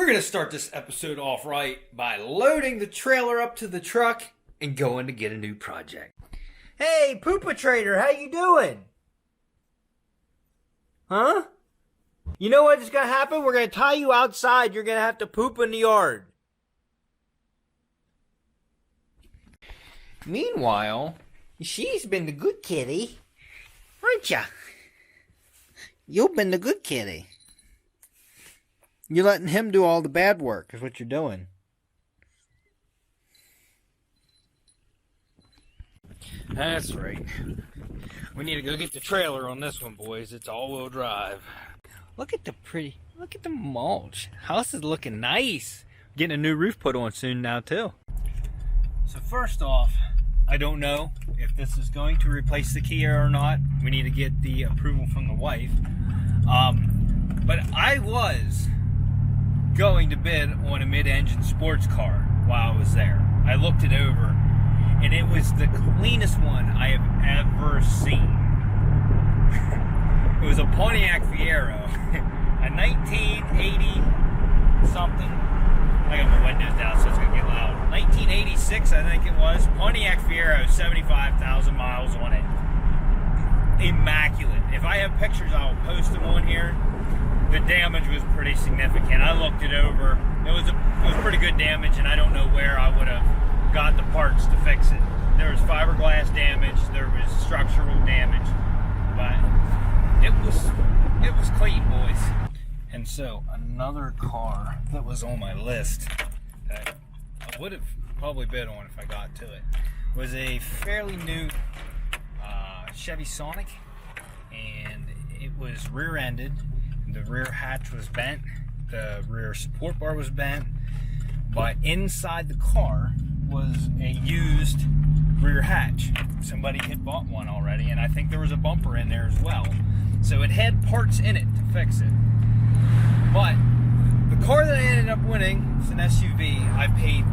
We're going to start this episode off right by loading the trailer up to the truck and going to get a new project. Hey, Poopa Trader, how you doing? Huh? You know what's gonna happen? We're gonna tie you outside. You're gonna have to poop in the yard. Meanwhile, she's been the good kitty, aren't ya? You've been the good kitty. You're letting him do all the bad work, is what you're doing. That's right. We need to go get the trailer on this one, boys. It's all-wheel drive. Look at the mulch. House is looking nice. Getting a new roof put on soon now, too. So first off, I don't know if this is going to replace the Kia or not. We need to get the approval from the wife. But I was going to bid on a mid-engine sports car while I was there. I looked it over, and it was the cleanest one I have ever seen. It was a Pontiac Fiero, a 1980 something. I got my windows down so it's gonna get loud. 1986, I think it was. Pontiac Fiero, 75,000 miles on it. Immaculate. If I have pictures, I'll post them on here. The damage was pretty significant. I looked it over. It was pretty good damage, and I don't know where I would have got the parts to fix it. There was fiberglass damage, there was structural damage, but it was clean, boys. And so another car that was on my list that I would have probably bid on if I got to it was a fairly new Chevy Sonic, and it was rear-ended. The rear hatch was bent, the rear support bar was bent, but inside the car was a used rear hatch. Somebody had bought one already, and I think there was a bumper in there as well. So it had parts in it to fix it. But the car that I ended up winning is an SUV. I paid,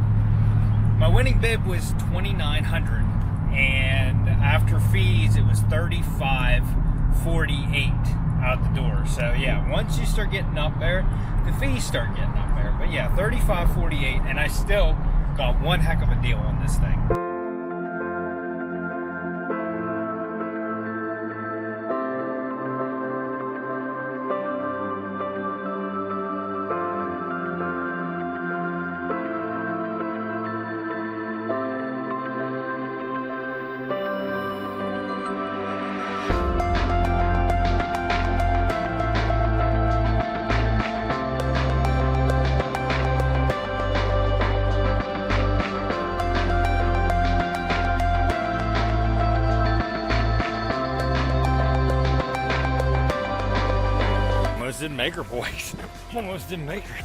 my winning bid was $2,900, and after fees it was $3,548 out the door. So yeah, once you start getting up there, the fees start getting up there. But yeah, $3,548, and I still got one heck of a deal on this thing. Didn't make her, boys. Almost didn't make her.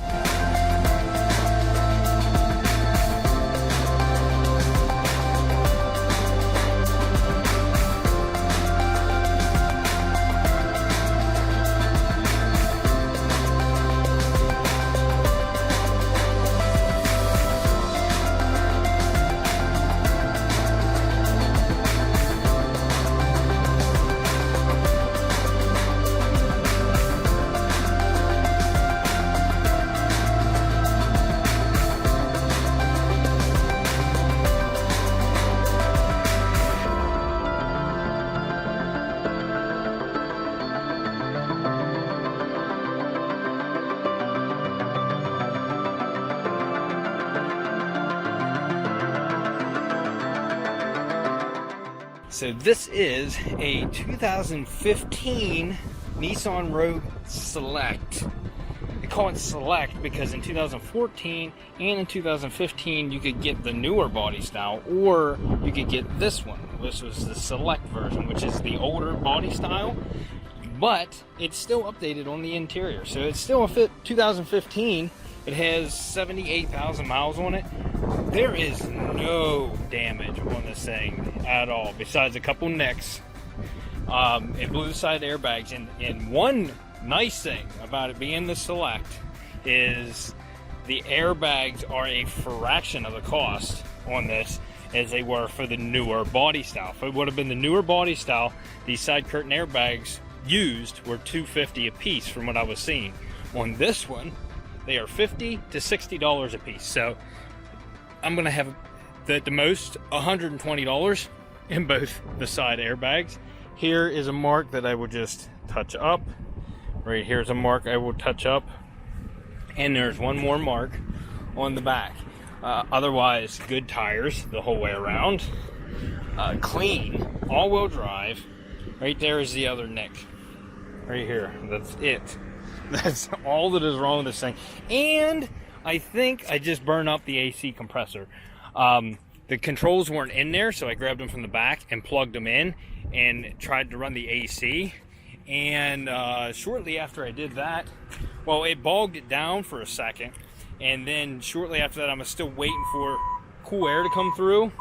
So this is a 2015 Nissan Rogue Select. They call it Select because in 2014 and in 2015 you could get the newer body style, or you could get this one. This was the Select version, which is the older body style, but it's still updated on the interior. So it's still a 2015. It has 78,000 miles on it. There is no damage on this thing at all, besides a couple nicks. It blew the side airbags, and one nice thing about it being the Select is the airbags are a fraction of the cost on this as they were for the newer body style. If it would have been the newer body style, these side curtain airbags used were $250 a piece from what I was seeing. On this one, They are $50 to $60 a piece. So I'm gonna have the most $120 in both the side airbags. Here is a mark that I will just touch up. Right here's a mark I will touch up. And there's one more mark on the back. Otherwise, good tires the whole way around. Clean, all-wheel drive. Right there is the other nick. Right here, that's it. That's all that is wrong with this thing. And I think I just burned up the AC compressor. The controls weren't in there, so I grabbed them from the back and plugged them in and tried to run the AC. And shortly after I did that, well, it bogged it down for a second. And then shortly after that, I'm still waiting for cool air to come through.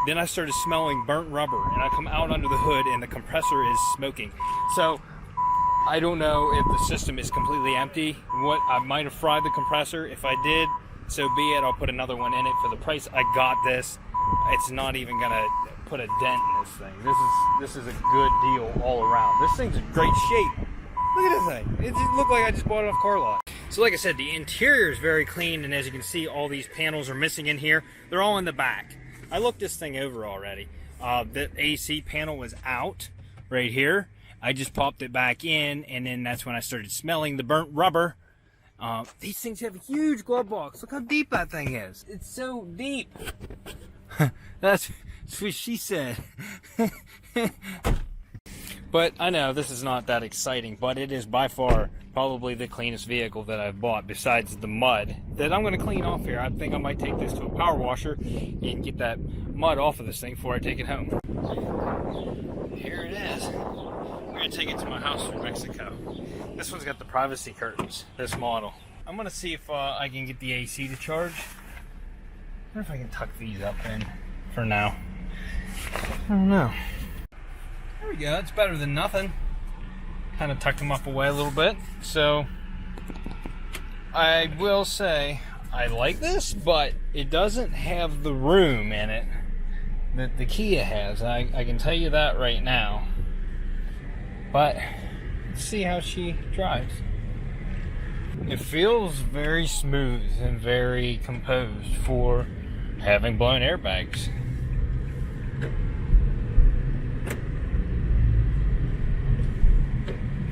Then I started smelling burnt rubber, and I come out under the hood and the compressor is smoking. So I don't know if the system is completely empty. What I might have fried the compressor. If I did, so be it. I'll put another one in it for the price I got this. It's not even gonna put a dent in this thing. This is a good deal all around. This thing's in great shape. Look at this thing. It just looked like I just bought it off car lot. So like I said, the interior is very clean, and as you can see, all these panels are missing in here. They're all in the back. I looked this thing over already. The AC panel was out right here. I just popped it back in, and then that's when I started smelling the burnt rubber. These things have a huge glove box. Look how deep that thing is. It's so deep. That's what she said. But I know this is not that exciting, but it is by far probably the cleanest vehicle that I've bought besides the mud that I'm going to clean off here. I think I might take this to a power washer and get that mud off of this thing before I take it home. Here it is. I'm going to take it to my house from Mexico. This one's got the privacy curtains, this model. I'm going to see if I can get the AC to charge. I wonder if I can tuck these up in for now. I don't know. There we go, it's better than nothing. Kind of tucked them up away a little bit. So, I will say, I like this, but it doesn't have the room in it that the Kia has. I can tell you that right now. But, let's see how she drives. It feels very smooth and very composed for having blown airbags.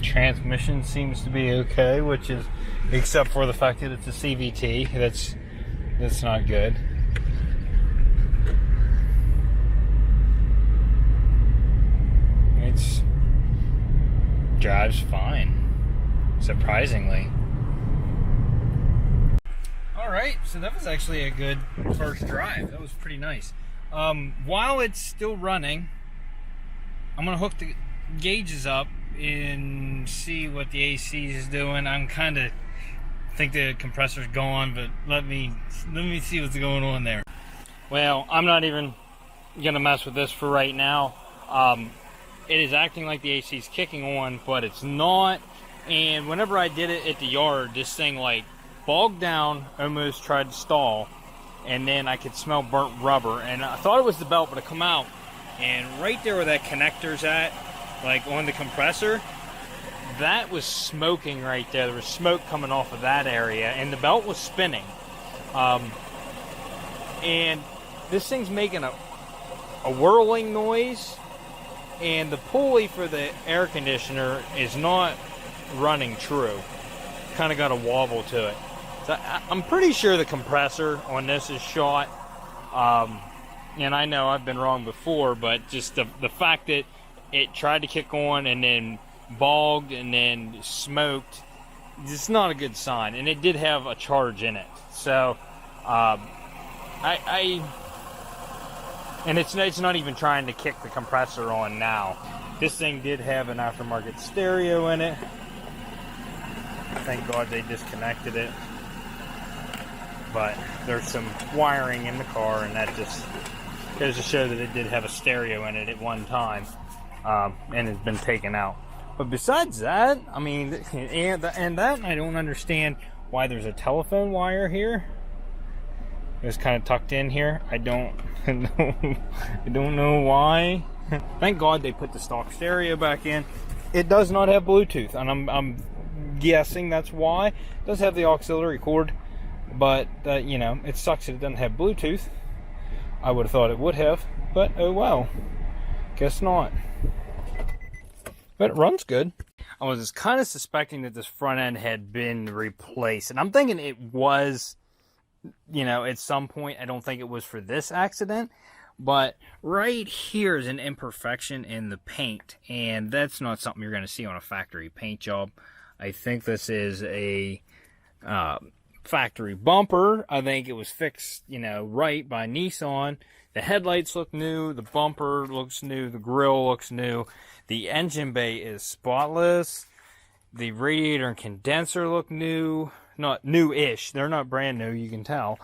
Transmission seems to be okay, which is, except for the fact that it's a CVT. That's not good. It's drives fine, surprisingly. Alright, so that was actually a good first drive. That was pretty nice. While it's still running, I'm going to hook the gauges up and see what the AC is doing. I'm kind of think the compressor's gone, but let me see what's going on there. Well, I'm not even going to mess with this for right now. It is acting like the AC is kicking on, but it's not. And whenever I did it at the yard, this thing like bogged down, almost tried to stall, and then I could smell burnt rubber, and I thought it was the belt, but I come out, and right there where that connector's at, like on the compressor, that was smoking right there. There was smoke coming off of that area, and the belt was spinning. And this thing's making a whirling noise, and the pulley for the air conditioner is not running true. Kind of got a wobble to it. So I'm pretty sure the compressor on this is shot. And I know I've been wrong before, but just the fact that it tried to kick on and then bogged and then smoked, it's not a good sign. And it did have a charge in it. So, and it's not even trying to kick the compressor on now. This thing did have an aftermarket stereo in it. Thank God they disconnected it. But there's some wiring in the car, and that just goes to show that it did have a stereo in it at one time, and it's been taken out. But besides that, I mean, and that I don't understand why there's a telephone wire here. It's kind of tucked in here. I don't know why. Thank God they put the stock stereo back in. It does not have Bluetooth, and I'm guessing that's why. It does have the auxiliary cord, but you know, it sucks that it doesn't have Bluetooth. I would have thought it would have, but oh well. Guess not. But it runs good. I was kind of suspecting that this front end had been replaced, and I'm thinking it was, you know, at some point. I don't think it was for this accident, but right here is an imperfection in the paint, and that's not something you're going to see on a factory paint job. I think this is a factory bumper. I think it was fixed, you know, right by Nissan. The headlights look new, the bumper looks new, the grille looks new, the engine bay is spotless, the radiator and condenser look new, not new-ish, they're not brand new, you can tell.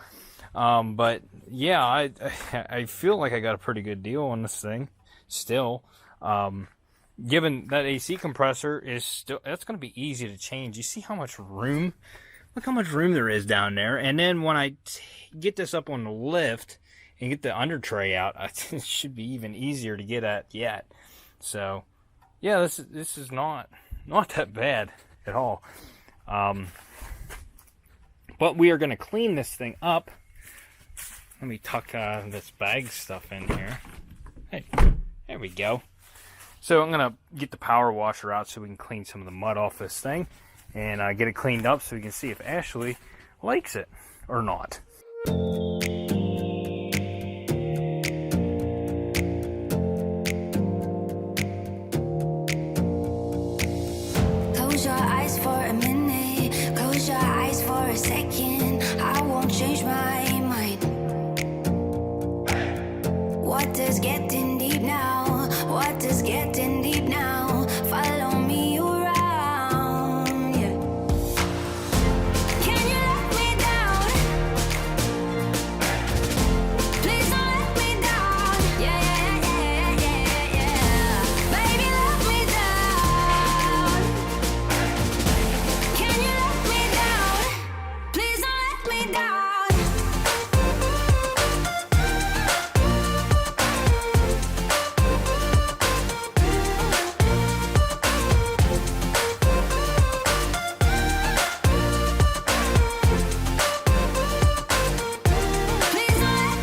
But yeah, I feel like I got a pretty good deal on this thing, still. Given that AC compressor is still, that's going to be easy to change. You see how much room, look how much room there is down there. And then when I get this up on the lift, and get the under tray out, it should be even easier to get at yet. So, yeah, this is not that bad at all. But we are going to clean this thing up. Let me tuck this bag stuff in here. Hey, there we go. So I'm going to get the power washer out so we can clean some of the mud off this thing and get it cleaned up so we can see if Ashley likes it or not. Close your eyes for a minute, close your eyes for a second, I won't change my mind. What is getting deep now? What is getting deep now? Follow me around, yeah. Can you let me down? Please don't let me down. Yeah, yeah, yeah, yeah, yeah. Baby, let me down. Can you let me down? Please don't let me down. Please don't let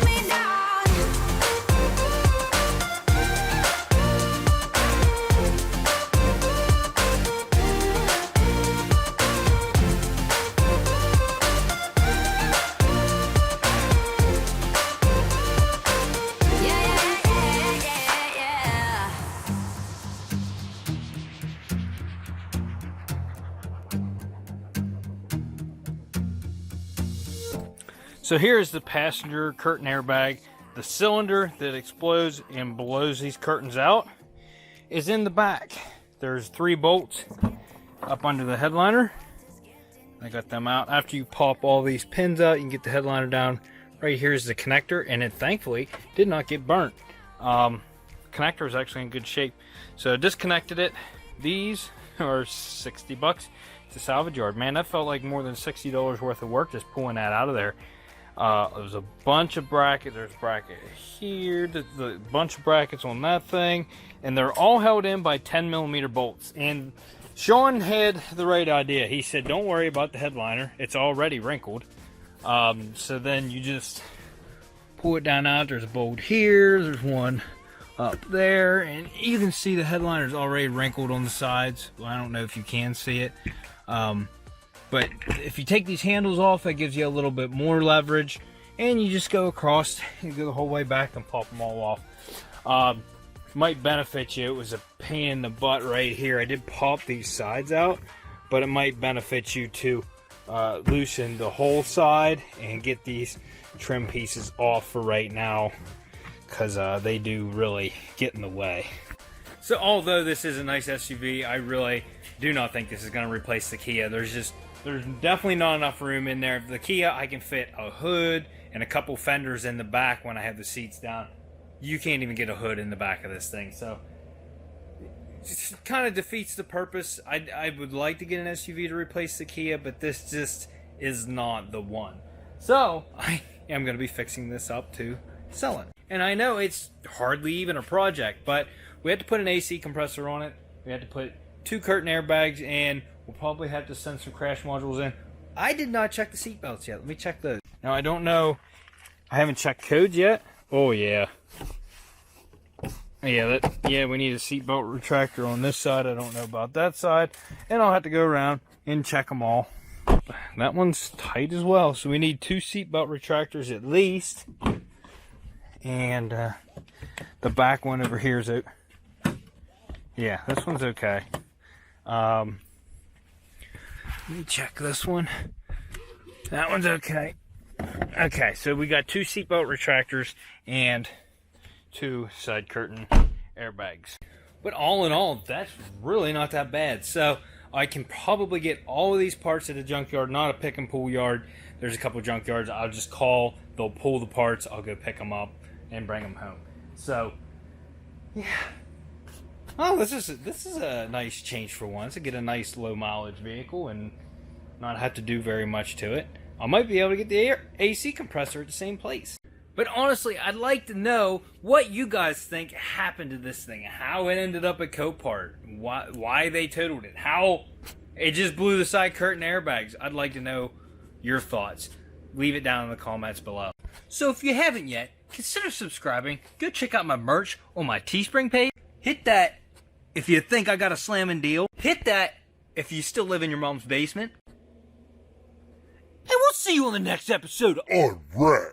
me down. Yeah, yeah, yeah, yeah, yeah. So here's the passenger curtain airbag. The cylinder that explodes and blows these curtains out is in the back. There's 3 bolts up under the headliner. I got them out. After you pop all these pins out, you can get the headliner down. Right here is the connector, and it thankfully did not get burnt. Connector is actually in good shape. So I disconnected it. These are $60 to Salvage Yard. Man, that felt like more than $60 worth of work just pulling that out of there. There's a bunch of brackets. There's a bracket here, the bunch of brackets on that thing, and they're all held in by 10mm bolts. And Sean had the right idea. He said, don't worry about the headliner. It's already wrinkled. So then you just pull it down out. There's a bolt here. There's one up there. And you can see the headliner's already wrinkled on the sides. Well, I don't know if you can see it. But if you take these handles off, that gives you a little bit more leverage. And you just go across, you go the whole way back and pop them all off. Might benefit you. It was a pain in the butt right here. I did pop these sides out, but it might benefit you to loosen the whole side and get these trim pieces off for right now, because they do really get in the way. So although this is a nice SUV, I really do not think this is going to replace the Kia. There's definitely not enough room in there. The Kia, I can fit a hood and a couple fenders in the back when I have the seats down. You can't even get a hood in the back of this thing, so it kind of defeats the purpose. I would like to get an SUV to replace the Kia, but this just is not the one. So I am going to be fixing this up to sell it. And I know it's hardly even a project, but we had to put an AC compressor on it. We had to put 2 curtain airbags and We'll probably have to send some crash modules in. I did not check the seat belts yet. Let me check those. Now, I don't know. I haven't checked codes yet. Oh, yeah. Yeah, we need a seatbelt retractor on this side. I don't know about that side. And I'll have to go around and check them all. That one's tight as well. So we need 2 seatbelt retractors at least. And the back one over here is out. Yeah, this one's okay. Let me check this one. That one's okay. Okay, so we got 2 seatbelt retractors and 2 side curtain airbags. But all in all, that's really not that bad. So I can probably get all of these parts at a junkyard, not a pick and pull yard. There's a couple of junkyards. I'll just call, they'll pull the parts, I'll go pick them up and bring them home. So, yeah. Oh, this is a nice change for once. I get a nice low mileage vehicle and not have to do very much to it. I might be able to get the AC compressor at the same place. But honestly, I'd like to know what you guys think happened to this thing. How it ended up at Copart. Why they totaled it. How it just blew the side curtain airbags. I'd like to know your thoughts. Leave it down in the comments below. So if you haven't yet, consider subscribing. Go check out my merch on my Teespring page. Hit that if you think I got a slamming deal. Hit that if you still live in your mom's basement. And we'll see you on the next episode. Alright.